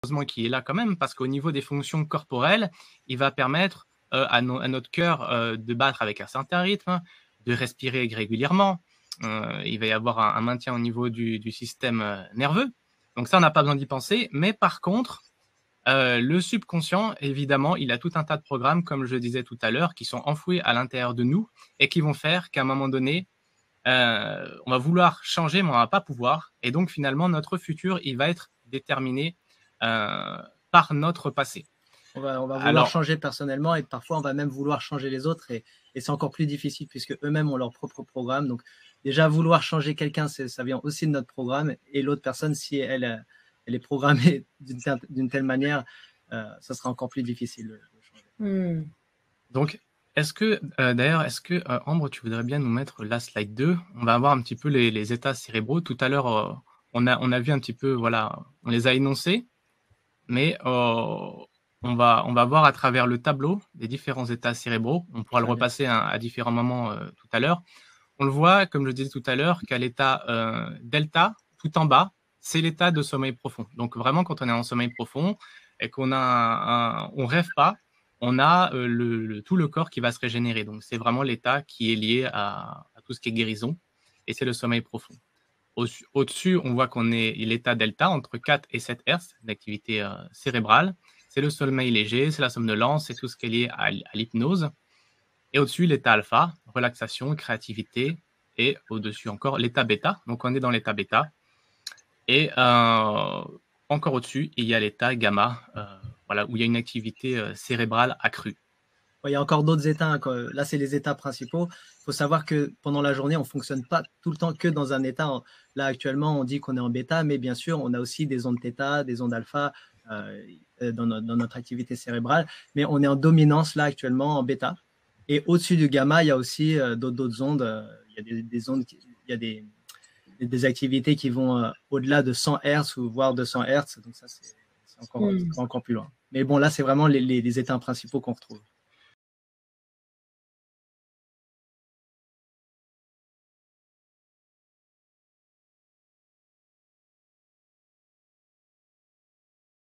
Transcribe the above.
heureusement qu'il est là quand même, parce qu'au niveau des fonctions corporelles, il va permettre à notre cœur de battre avec un certain rythme, de respirer régulièrement. Il va y avoir un maintien au niveau du système nerveux. Donc ça, on n'a pas besoin d'y penser. Mais par contre, le subconscient, évidemment, il a tout un tas de programmes, comme je le disais tout à l'heure, qui sont enfouis à l'intérieur de nous et qui vont faire qu'à un moment donné, on va vouloir changer, mais on va pas pouvoir. Et donc, finalement, notre futur, il va être déterminé par notre passé. On va vouloir Alors, changer personnellement et parfois on va même vouloir changer les autres et c'est encore plus difficile puisque eux-mêmes ont leur propre programme. Donc déjà vouloir changer quelqu'un, ça vient aussi de notre programme et l'autre personne, si elle est programmée d'une telle manière, ça sera encore plus difficile de changer. Donc, d'ailleurs, Ambre, tu voudrais bien nous mettre la slide 2? On va voir un petit peu les états cérébraux. Tout à l'heure, on a vu un petit peu, voilà, on les a énoncés, mais on va voir à travers le tableau les différents états cérébraux. On pourra le repasser à différents moments tout à l'heure. On le voit, comme je disais tout à l'heure, qu'à l'état delta, tout en bas, c'est l'état de sommeil profond. Donc vraiment, quand on est en sommeil profond et qu'on on rêve pas, on a tout le corps qui va se régénérer. Donc c'est vraiment l'état qui est lié à tout ce qui est guérison, et c'est le sommeil profond. Au-dessus, on voit qu'on est l'état delta, entre 4 et 7 Hz d'activité cérébrale. C'est le sommeil léger, c'est la somnolence, c'est tout ce qui est lié à l'hypnose. Et au-dessus, l'état alpha, relaxation, créativité. Et au-dessus encore, l'état bêta. Donc, on est dans l'état bêta. Et encore au-dessus, il y a l'état gamma, voilà, où il y a une activité cérébrale accrue. Il y a encore d'autres états. Là, c'est les états principaux. Il faut savoir que pendant la journée, on ne fonctionne pas tout le temps que dans un état. Là, actuellement, on dit qu'on est en bêta, mais bien sûr, on a aussi des ondes theta, des ondes alpha dans notre activité cérébrale. Mais on est en dominance, là, actuellement, en bêta. Et au-dessus du gamma, il y a aussi d'autres ondes. Il y a des ondes, il y a des activités qui vont au-delà de 100 Hz ou voire 200 Hz. Donc ça, c'est encore plus loin. Mais bon, là, c'est vraiment les états principaux qu'on retrouve.